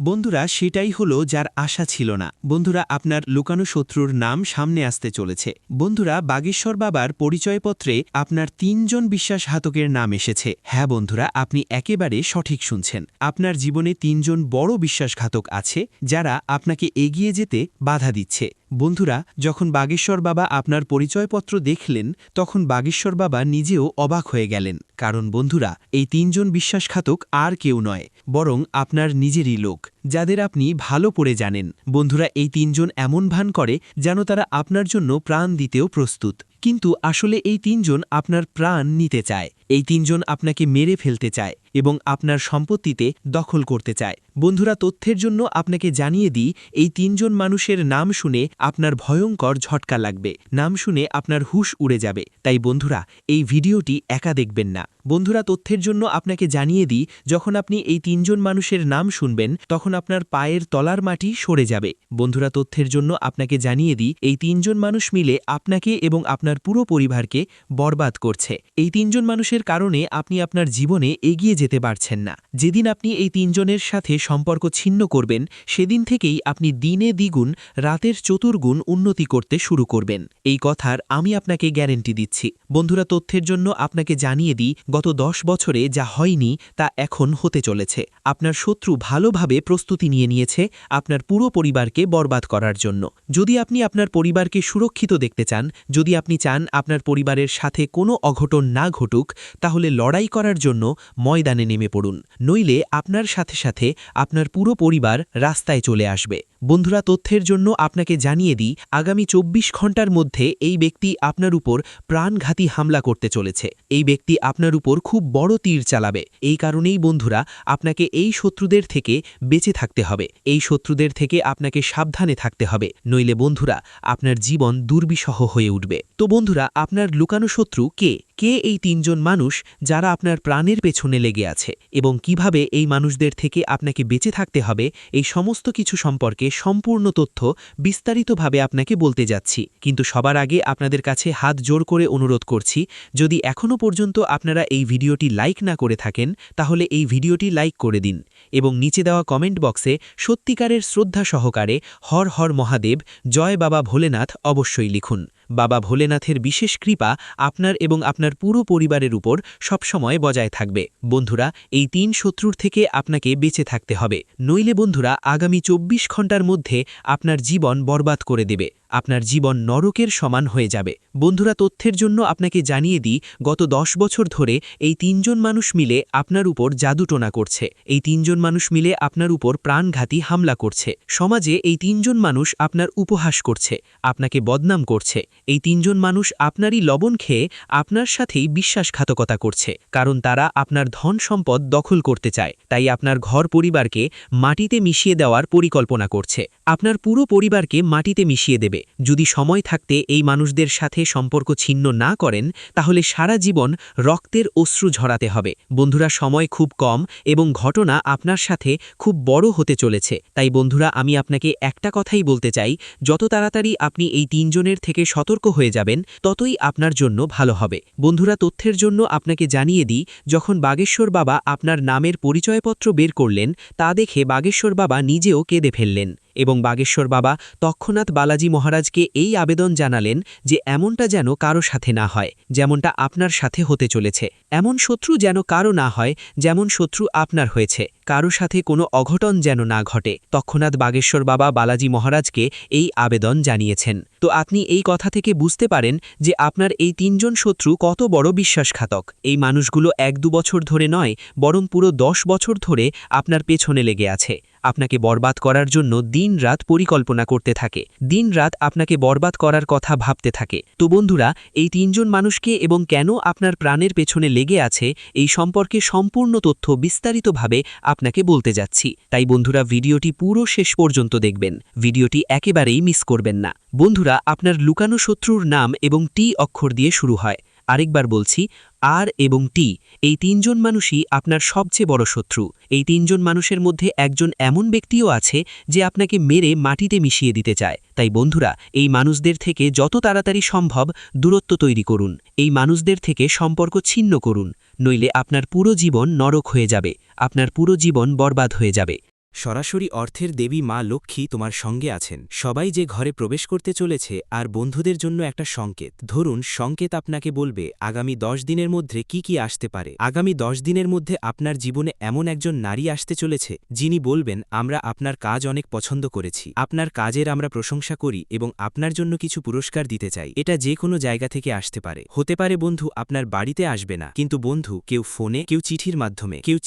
বন্ধুরা, সেটাই হলো যার আশা ছিল না। বন্ধুরা, আপনার লুকানো শত্রুর নাম সামনে আসতে চলেছে। বন্ধুরা, বাগেশ্বর বাবার পরিচয়পত্রে আপনার 3 জন বিশ্বাসঘাতকের নাম এসেছে। হ্যাঁ বন্ধুরা, আপনি একেবারে সঠিক শুনছেন। আপনার জীবনে 3 জন বড় বিশ্বাসঘাতক আছে, যারা আপনাকে এগিয়ে যেতে বাধা দিচ্ছে। বন্ধুরা, যখন বাগেশ্বর বাবা আপনার পরিচয়পত্র দেখলেন তখন বাগেশ্বর বাবা নিজেও অবাক হয়ে গেলেন, কারণ বন্ধুরা এই 3 জন বিশ্বাসঘাতক আর কেউ নয়, বরং আপনার নিজেরই লোক, যাদের আপনি ভালো করে জানেন। বন্ধুরা, এই 3 জন এমন ভান করে যেন তারা আপনার জন্য প্রাণ দিতেও প্রস্তুত, কিন্তু আসলে এই 3 জন আপনার প্রাণ নিতে চায়। এই 3 জন আপনাকে মেরে ফেলতে চায় এবং আপনার সম্পত্তিতে দখল করতে চায়। বন্ধুরা, তথ্যের জন্য আপনাকে জানিয়ে দিই, এই 3 জন মানুষের নাম শুনে আপনার ভয়ঙ্কর ঝটকা লাগবে, নাম শুনে আপনার হুঁশ উড়ে যাবে। তাই বন্ধুরা, এই ভিডিওটি একা দেখবেন না। বন্ধুরা, তথ্যের জন্য আপনাকে জানিয়ে দিই, যখন আপনি এই 3 জন মানুষের নাম শুনবেন তখন আপনার পায়ের তলার মাটি সরে যাবে। বন্ধুরা, তথ্যের জন্য আপনাকে জানিয়ে দিই, এই 3 জন মানুষ মিলে আপনাকে এবং আপনার পুরো পরিবারকে বরবাদ করছে। এই 3 জন মানুষের কারণে আপনি আপনার জীবনে এগিয়ে যেতে পারছেন না। যেদিন আপনি এই 3 জনের সাথে সম্পর্ক ছিন্ন করবেন, সেদিন থেকেই আপনি দিনে দ্বিগুণ রাতের চতুর্গুণ উন্নতি করতে শুরু করবেন। এই কথার আমি আপনাকে গ্যারেন্টি দিচ্ছি। বন্ধুরা, তথ্যের জন্য আপনাকে জানিয়ে দিই, গত 10 বছরে যা হয়নি তা এখন হতে চলেছে। আপনার শত্রু ভালোভাবে প্রস্তুতি নিয়ে নিয়েছে আপনার পুরো পরিবারকে বরবাদ করার জন্য। যদি আপনি আপনার পরিবারকে সুরক্ষিত দেখতে চান, যদি আপনি চান আপনার পরিবারের সাথে কোনো অঘটন না ঘটুক, তাহলে লড়াই করার জন্য ময়দানে নেমে পড়ুন, নইলে আপনার সাথে সাথে আপনার পুরো পরিবার রাস্তায় চলে আসবে। বন্ধুরা, তথ্যের জন্য আপনাকে জানিয়ে দিই, আগামী 24 ঘন্টার মধ্যে এই ব্যক্তি আপনার উপর প্রাণঘাতী হামলা করতে চলেছে। এই ব্যক্তি আপনার উপর খুব বড় তীর চালাবে। এই কারণেই বন্ধুরা, আপনাকে এই শত্রুদের থেকে বেঁচে থাকতে হবে, এই শত্রুদের থেকে আপনাকে সাবধানে থাকতে হবে, নইলে বন্ধুরা আপনার জীবন দুর্বিষহ হয়ে উঠবে। তো বন্ধুরা, আপনার লুকানো শত্রু কে? কে এই তিনজন মানুষ যারা আপনার প্রাণের পেছনে লেগে আছে এবং কিভাবে এই মানুষদের থেকে আপনাকে বেঁচে থাকতে হবে, এই সমস্ত কিছু সম্পর্কে সম্পূর্ণ তথ্য বিস্তারিতভাবে আপনাকে বলতে যাচ্ছি। কিন্তু সবার আগে আপনাদের কাছে হাত জোর করে অনুরোধ করছি, যদি এখনও পর্যন্ত আপনারা এই ভিডিওটি লাইক না করে থাকেন তাহলে এই ভিডিওটি লাইক করে দিন এবং নিচে দেওয়া কমেন্ট বক্সে সত্যিকারের শ্রদ্ধা সহকারে হর হর মহাদেব, জয় বাবা ভোলেনাথ অবশ্যই লিখুন। বাবা ভোলেনাথের বিশেষ কৃপা আপনার এবং আপনার পুরো পরিবারের উপর সবসময় বজায় থাকবে। বন্ধুরা, এই 3 শত্রুর থেকে আপনাকে বেঁচে থাকতে হবে, নইলে বন্ধুরা আগামী 24 ঘন্টার মধ্যে আপনার জীবন বরবাদ করে দেবে, আপনার জীবন নরকের সমান হয়ে যাবে। বন্ধুরা, তথ্যের জন্য আপনাকে জানিয়ে দিই, গত 10 বছর ধরে এই 3 জন মানুষ মিলে আপনার উপর জাদুটোনা করছে। এই 3 জন মানুষ মিলে আপনার উপর প্রাণঘাতী হামলা করছে। সমাজে এই 3 জন মানুষ আপনার উপহাস করছে, আপনাকে বদনাম করছে। এই 3 জন মানুষ আপনারই লবণ খেয়ে আপনার সাথেই বিশ্বাসঘাতকতা করছে, কারণ তারা আপনার ধন সম্পদ দখল করতে চায়। তাই আপনার ঘর পরিবারকে মাটিতে মিশিয়ে দেওয়ার পরিকল্পনা করছে, আপনার পুরো পরিবারকে মাটিতে মিশিয়ে দেবে। যদি সময় থাকতে এই মানুষদের সাথে সম্পর্ক ছিন্ন না করেন তাহলে সারা জীবন রক্তের অশ্রু ঝরাতে হবে। বন্ধুরা, সময় খুব কম এবং ঘটনা আপনার সাথে খুব বড় হতে চলেছে। তাই বন্ধুরা, আমি আপনাকে একটা কথাই বলতে চাই, যত তাড়াতাড়ি আপনি এই 3 জনের থেকে সতর্ক হয়ে যাবেন ততই আপনার জন্য ভালো হবে। বন্ধুরা, তথ্যের জন্য আপনাকে জানিয়ে দিই, যখন বাগেশ্বর বাবা আপনার নামের পরিচয়পত্র বের করলেন তা দেখে বাগেশ্বর বাবা নিজেও কেঁদে ফেললেন এবং বাগেশ্বর বাবা তৎক্ষণাৎ বালাজি মহারাজকে এই আবেদন জানালেন যে এমনটা যেন কারো সাথে না হয় যেমনটা আপনার সাথে হতে চলেছে। এমন শত্রু যেন কারো না হয় যেমন শত্রু আপনার হয়েছে। কারো সাথে কোনো অঘটন যেন না ঘটে। তৎক্ষণাৎ বাগেশ্বর বাবা বালাজি মহারাজকে এই আবেদন জানিয়েছেন। তো আপনি এই কথা থেকে বুঝতে পারেন যে আপনার এই 3 জন শত্রু কত বড় বিশ্বাসঘাতক। এই মানুষগুলো 1-2 বছর ধরে নয়, বরং পুরো 10 বছর ধরে আপনার পেছনে লেগে আছে। আপনাকে বরবাদ করার জন্য দিন-রাত পরিকল্পনা করতে থাকে, দিন-রাত আপনাকে বরবাদ করার কথা ভাবতে থাকে। তো বন্ধুরা, এই 3 জন মানুষকে এবং কেন আপনার প্রাণের পেছনে লেগে আছে এই সম্পর্কে সম্পূর্ণ তথ্য বিস্তারিতভাবে আপনাকে বলতে যাচ্ছি। তাই বন্ধুরা, ভিডিওটি পুরো শেষ পর্যন্ত দেখবেন, ভিডিওটি একেবারেই মিস করবেন না। বন্ধুরা, আপনার লুকানো শত্রুর নাম এবং টি অক্ষর দিয়ে শুরু হয়। আরেকবার বলছি, আর এবং টি, এই 3 জন মানুষই আপনার সবচেয়ে বড় শত্রু। এই 3 জন মানুষের মধ্যে একজন এমন ব্যক্তিও আছে যে আপনাকে মেরে মাটিতে মিশিয়ে দিতে চায়। তাই বন্ধুরা, এই মানুষদের থেকে যত তাড়াতাড়ি সম্ভব দূরত্ব তৈরি করুন, এই মানুষদের থেকে সম্পর্ক ছিন্ন করুন, নইলে আপনার পুরো জীবন নরক হয়ে যাবে, আপনার পুরো জীবন বরবাদ হয়ে যাবে। সরাসরি অর্থের দেবী মা লক্ষ্মী তোমার সঙ্গে আছেন। সবাই যে ঘরে প্রবেশ করতে চলেছে আর বন্ধুদের জন্য একটা সংকেত। ধরুন, সংকেত আপনাকে বলবে আগামী 10 দিনের মধ্যে কি কি আসতে পারে। আগামী 10 দিনের মধ্যে আপনার জীবনে এমন একজন নারী আসতে চলেছে যিনি বলবেন, আমরা আপনার কাজ অনেক পছন্দ করেছি, আপনার কাজের আমরা প্রশংসা করি এবং আপনার জন্য কিছু পুরস্কার দিতে চাই। এটা যে কোনো জায়গা থেকে আসতে পারে। হতে পারে বন্ধু আপনার বাড়িতে আসবে না, কিন্তু বন্ধু কেউ ফোনে, কেউ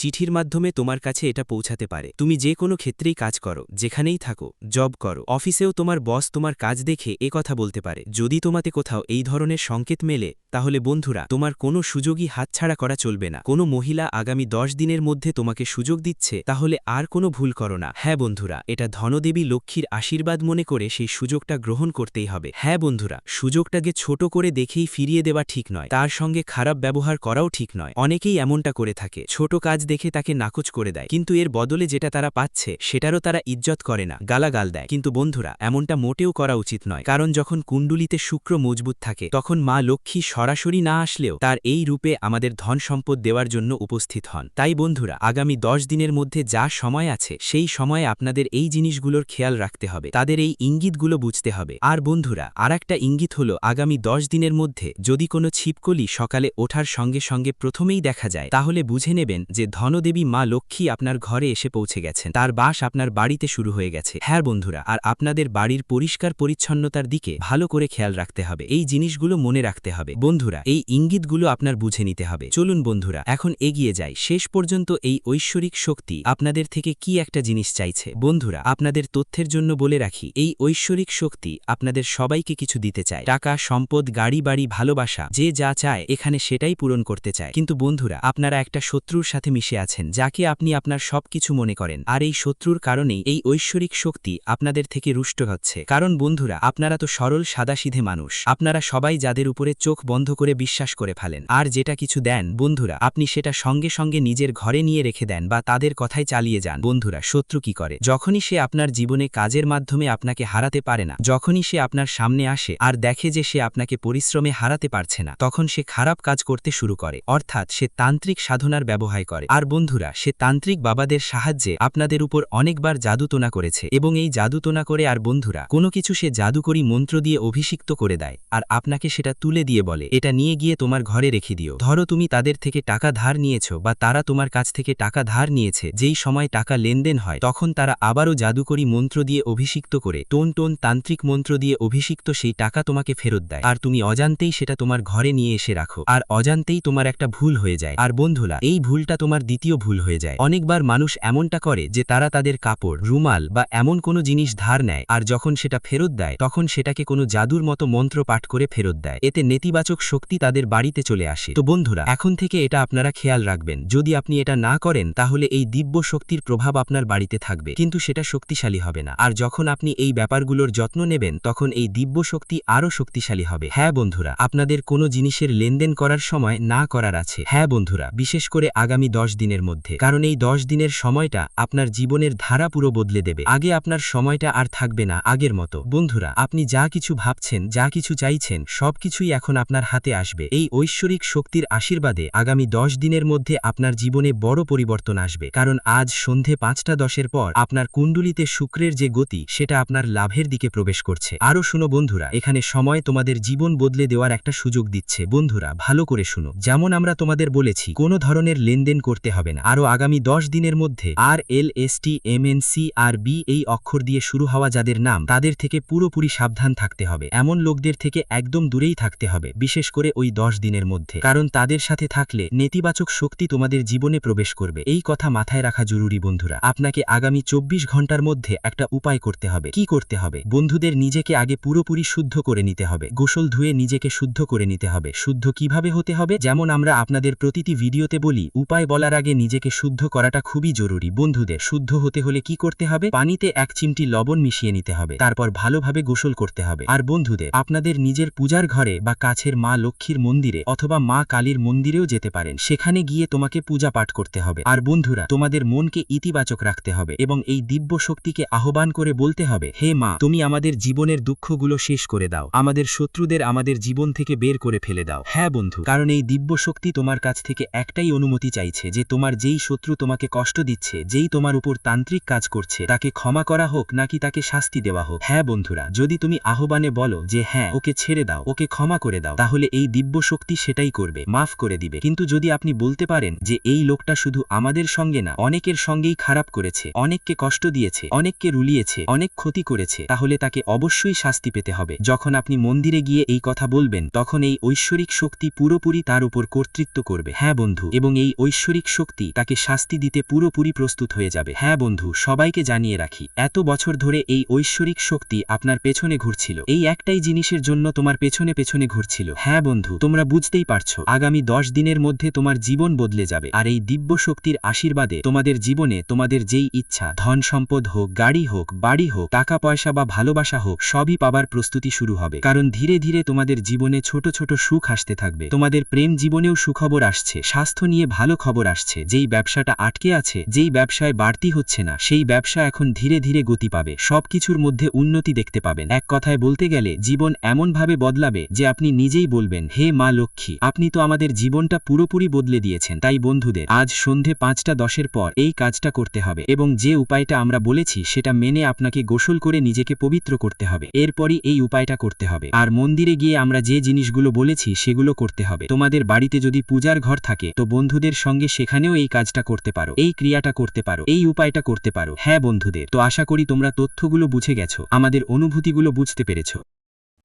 চিঠির মাধ্যমে তোমার কাছে এটা পৌঁছাতে পারে। তুমি যে কোনো ক্ষেত্রেই কাজ করো, যেখানেই থাকো, জব করো, অফিসেও তোমার বস তোমার কাজ দেখে এ কথা বলতে পারে। যদি তোমাতে কোথাও এই ধরনের সংকেত মেলে তাহলে বন্ধুরা তোমার কোনো সুযোগই হাতছাড়া করা চলবে না। কোনো মহিলা আগামী 10 দিনের মধ্যে তোমাকে সুযোগ দিচ্ছে তাহলে আর কোনো ভুল করো না। হ্যাঁ বন্ধুরা, এটা ধনদেবী লক্ষ্মীর আশীর্বাদ মনে করে সেই সুযোগটা গ্রহণ করতেই হবে। হ্যাঁ বন্ধুরা, সুযোগটাকে ছোট করে দেখেই ফিরিয়ে দেওয়া ঠিক নয়, তার সঙ্গে খারাপ ব্যবহার করাও ঠিক নয়। অনেকেই এমনটা করে থাকে, ছোট কাজ দেখে তাকে নাকচ করে দেয়, কিন্তু এর বদলে যেটা তারা পাচ্ছে সেটারও তারা ইজ্জত করে না, গালাগাল দেয়। কিন্তু বন্ধুরা, এমনটা মোটেও করা উচিত নয়, কারণ যখন কুণ্ডলিতে শুক্র মজবুত থাকে তখন মা লক্ষ্মী সরাসরি না আসলেও তার এই রূপে আমাদের ধন সম্পদ দেওয়ার জন্য উপস্থিত হন। তাই বন্ধুরা, আগামী 10 দিনের মধ্যে যা সময় আছে সেই সময়ে আপনাদের এই জিনিসগুলোর খেয়াল রাখতে হবে, তাদের এই ইঙ্গিতগুলো বুঝতে হবে। আর বন্ধুরা, আরেকটা ইঙ্গিত হলো আগামী 10 দিনের মধ্যে যদি কোনো ছিপকলি সকালে ওঠার সঙ্গে সঙ্গে প্রথমেই দেখা যায় তাহলে বুঝে নেবেন যে ধনদেবী মা লক্ষ্মী আপনার ঘরে এসে পৌঁছে গেছেন, তার বাস আপনার বাড়িতে শুরু হয়ে গেছে। হ্যাঁ বন্ধুরা, আর আপনাদের বাড়ির পরিষ্কার পরিচ্ছন্নতার দিকে ভালো করে খেয়াল রাখতে হবে, এই জিনিসগুলো মনে রাখতে হবে। বন্ধুরা, এই ইঙ্গিতগুলো আপনার বুঝে নিতে হবে। চলুন বন্ধুরা, এখন এগিয়ে যাই। শেষ পর্যন্ত এই ঐশ্বরিক শক্তি আপনাদের থেকে কি একটা জিনিস চাইছে। বন্ধুরা, আপনাদের তথ্যের জন্য বলে রাখি, এই ঐশ্বরিক শক্তি আপনাদের সবাইকে কিছু দিতে চায়, টাকা, সম্পদ, গাড়ি, বাড়ি, ভালোবাসা, যে যা চায় এখানে সেটাই পূরণ করতে চায়। কিন্তু বন্ধুরা, আপনারা একটা শত্রুর সাথে মিশে আছেন যাকে আপনি আপনার সবকিছু মনে করেন, আর এই শত্রুর কারণেই এই ঐশ্বরিক শক্তি আপনাদের থেকে রুষ্ট হচ্ছে। কারণ বন্ধুরা, আপনারা তো সরল সাদাসিধে মানুষ, আপনারা সবাই যাদের উপরে চোখ বন্ধ বন্ধ করে বিশ্বাস করে ফেলেন। আর যেটা কিছু দেন বন্ধুরা, আপনি সেটা সঙ্গে সঙ্গে নিজের ঘরে নিয়ে রেখে দেন বা তাদের কথায় চালিয়ে যান। বন্ধুরা, শত্রু কি করে? যখনই সে আপনার জীবনে কাজের মাধ্যমে আপনাকে হারাতে পারে না, যখনই সে আপনার সামনে আসে আর দেখে যে সে আপনাকে পরিশ্রমে হারাতে পারছে না, তখন সে খারাপ কাজ করতে শুরু করে, অর্থাৎ সে তান্ত্রিক সাধনার ব্যবহার করে। আর বন্ধুরা, সে তান্ত্রিক বাবাদের সাহায্যে আপনাদের উপর অনেকবার জাদুটোনা করেছে এবং এই জাদুটোনা করে আর বন্ধুরা কোনো কিছু সে জাদুকরি মন্ত্র দিয়ে অভিষিক্ত করে দেয় আর আপনাকে সেটা তুলে দিয়ে বলে, এটা নিয়ে গিয়ে তোমার ঘরে রেখে দিও। ধরো তুমি তাদের থেকে টাকা ধার নিয়েছো বা তারা তোমার কাছ থেকে টাকা ধার নিয়েছে, যেই সময় টাকা লেনদেন হয় তখন তারা আবারও জাদুকরি মন্ত্র দিয়ে অভিষিক্ত করে টোন তান্ত্রিক মন্ত্র দিয়ে অভিষিক্ত সেই টাকা তোমাকে ফেরত দেয় আর তুমি অজান্তেই সেটা তোমার ঘরে নিয়ে এসে রাখো আর অজান্তেই তোমার একটা ভুল হয়ে যায়। আর বন্ধুরা, এই ভুলটা তোমার দ্বিতীয় ভুল হয়ে যায়। অনেকবার মানুষ এমনটা করে যে তারা তাদের কাপড়, রুমাল বা এমন কোনো জিনিস ধার নেয় আর যখন সেটা ফেরত দেয় তখন সেটাকে কোনো জাদুর মতো মন্ত্র পাঠ করে ফেরত দেয়। এতে নেতিবাচক শক্তি তাদের বাড়িতে চলে আসে। তো বন্ধুরা, এখন থেকে এটা আপনারা খেয়াল রাখবেন। যদি আপনি এটা না করেন তাহলে এই দিব্য শক্তির প্রভাব আপনার বাড়িতে থাকবে, কিন্তু সেটা শক্তিশালী হবে না। আর যখন আপনি এই ব্যাপারগুলোর যত্ন নেবেন তখন এই দিব্য শক্তি আরও শক্তিশালী হবে। হ্যাঁ বন্ধুরা, আপনাদের কোনো জিনিসের লেনদেন করার সময় না করার আছে। হ্যাঁ বন্ধুরা, বিশেষ করে আগামী 10 দিনের মধ্যে, কারণ এই 10 দিনের সময়টা আপনার জীবনের ধারা পুরো বদলে দেবে। আগে আপনার সময়টা আর থাকবে না আগের মতো। বন্ধুরা, আপনি যা কিছু ভাবছেন, যা কিছু চাইছেন, সবকিছুই এখন আপনার হাতে আসবে। এই ঐশ্বরিক শক্তির আশীর্বাদে আগামী 10 দিনের মধ্যে আপনার জীবনে বড় পরিবর্তন আসবে, কারণ আজ সন্ধে 5:10 পর আপনার কুণ্ডলিতে শুক্রের যে গতি সেটা আপনার লাভের দিকে প্রবেশ করছে। আরও শুনো বন্ধুরা, এখানে সময় তোমাদের জীবন বদলে দেওয়ার একটা সুযোগ দিচ্ছে। বন্ধুরা, ভালো করে শুনো। যেমন আমরা তোমাদের বলেছি, কোনো ধরনের লেনদেন করতে হবে না। আরও আগামী 10 দিনের মধ্যে RLSTMNCRB এই অক্ষর দিয়ে শুরু হওয়া যাদের নাম, তাদের থেকে পুরোপুরি সাবধান থাকতে হবে। এমন লোকদের থেকে একদম দূরেই থাকতে হবে, বিশেষ করে ওই 10 দিনের মধ্যে, কারণ তাদের সাথে থাকলে নেতিবাচক শক্তি তোমাদের জীবনে প্রবেশ করবে। এই কথা মাথায় রাখা জরুরি বন্ধুরা। আপনাকে আগামী 24 ঘন্টার মধ্যে একটা উপায় করতে হবে। কি করতে হবে বন্ধুদের? নিজেকে আগে পুরোপুরি শুদ্ধ করে নিতে হবে। গোসল ধুয়ে নিজেকে শুদ্ধ করে নিতে হবে। শুদ্ধ কিভাবে হতে হবে? যেমন আমরা আপনাদের প্রতিটি ভিডিওতে বলি, উপায় বলার আগে নিজেকে শুদ্ধ করাটা খুবই জরুরি। বন্ধুদের, শুদ্ধ হতে হলে কি করতে হবে? পানিতে 1 চিমটি লবণ মিশিয়ে নিতে হবে, তারপর ভালোভাবে গোসল করতে হবে। আর বন্ধুদের, আপনাদের নিজের পূজার ঘরে বা কাছের মা লক্ষ্মীর মন্দিরে অথবা মা কালীর মন্দিরেও যেতে পারেন। সেখানে গিয়ে তোমাকে পূজা পাঠ করতে হবে। আর বন্ধুরা, তোমাদের মনকে ইতিবাচক রাখতে হবে এবং এই দিব্য শক্তিকে আহ্বান করে বলতে হবে, হে মা, তুমি আমাদের জীবনের দুঃখগুলো শেষ করে দাও, আমাদের শত্রুদের আমাদের জীবন থেকে বের করে ফেলে দাও। হ্যাঁ বন্ধু, কারণ এই দিব্য শক্তি তোমার কাছ থেকে একটাই অনুমতি চাইছে, যে তোমার যেই শত্রু তোমাকে কষ্ট দিচ্ছে, যেই তোমার উপর তান্ত্রিক কাজ করছে, তাকে ক্ষমা করা হোক নাকি তাকে শাস্তি দেওয়া হোক। হ্যাঁ বন্ধুরা, যদি তুমি আহ্বানে বলো যে হ্যাঁ, ওকে ছেড়ে দাও, ওকে ক্ষমা করে দাও, তাহলে এই দিব্য শক্তি সেটাই করবে, মাফ করে দিবে। কিন্তু যদি আপনি বলতে পারেন যে এই লোকটা শুধু আমাদের সঙ্গে না, অনেকের সঙ্গেই খারাপ করেছে, অনেককে কষ্ট দিয়েছে, অনেককে রুলিয়েছে, অনেক ক্ষতি করেছে, তাহলে তাকে অবশ্যই শাস্তি পেতে হবে। যখন আপনি মন্দিরে গিয়ে এই কথা বলবেন তখন এই ঐশ্বরিক শক্তি পুরোপুরি তার উপর কর্তৃত্ব করবে। হ্যাঁ বন্ধু, এবং এই ঐশ্বরিক শক্তি তাকে শাস্তি দিতে পুরোপুরি প্রস্তুত হয়ে যাবে। হ্যাঁ বন্ধু, সবাইকে জানিয়ে রাখি, এত বছর ধরে এই ঐশ্বরিক শক্তি আপনার পেছনে ঘুরছিল, এই একটাই জিনিসের জন্য তোমার পেছনে পেছনে ঘুরছিল। হ্যাঁ বন্ধু, তোমরা বুঝতেই পারছো, আগামী 10 দিনের মধ্যে তোমার জীবন বদলে যাবে। আর এই দিব্য শক্তির আশীর্বাদে তোমাদের জীবনে তোমাদের যেই ইচ্ছা, ধন সম্পদ হোক, গাড়ি হোক, বাড়ি হোক, টাকা পয়সা বা ভালোবাসা হোক, সবই পাবার প্রস্তুতি শুরু হবে। কারণ ধীরে ধীরে তোমাদের জীবনে ছোট ছোট সুখ আসতে থাকবে। তোমাদের প্রেম জীবনেও সুখবর আসছে, স্বাস্থ্য নিয়ে ভালো খবর আসছে। যেই ব্যবসাটা আটকে আছে, যেই ব্যবসায় বাড়তি হচ্ছে না, সেই ব্যবসা এখন ধীরে ধীরে গতি পাবে। সবকিছুর মধ্যে উন্নতি দেখতে পাবেন। এক কথায় বলতে গেলে জীবন এমনভাবে বদলাবে যে আপনি নিজেই বলবেন, হে মা লক্ষ্মী, আপনি তো আমাদের জীবনটা পুরোপুরি বদলে দিয়েছেন। তাই বন্ধুদের, আজ সন্ধে 5:10 পর এই কাজটা করতে হবে এবং যে উপায়টা আমরা বলেছি সেটা মেনে আপনাকে গোসল করে নিজেকে পবিত্র করতে হবে। এরপরই এই উপায়টা করতে হবে। আর মন্দিরে গিয়ে আমরা যে জিনিসগুলো বলেছি সেগুলো করতে হবে। তোমাদের বাড়িতে যদি পূজার ঘর থাকে তো বন্ধুদের সঙ্গে সেখানেও এই কাজটা করতে পারো, এই ক্রিয়াটা করতে পারো, এই উপায়টা করতে পারো। হ্যাঁ বন্ধুদের, তো আশা করি তোমরা তথ্যগুলো বুঝে গেছো, আমাদের অনুভূতিগুলো বুঝতে পেরেছো।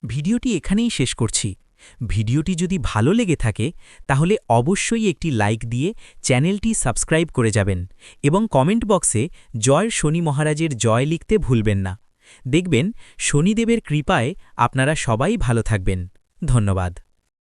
ভিডিওটি এখানেই শেষ করছি। ভিডিওটি যদি ভালো লেগে থাকে তাহলে অবশ্যই একটি লাইক দিয়ে চ্যানেলটি সাবস্ক্রাইব করে যাবেন এবং কমেন্ট বক্সে জয় শনি মহারাজের জয় লিখতে ভুলবেন না। দেখবেন শনিদেবের কৃপায় আপনারা সবাই ভালো থাকবেন। ধন্যবাদ।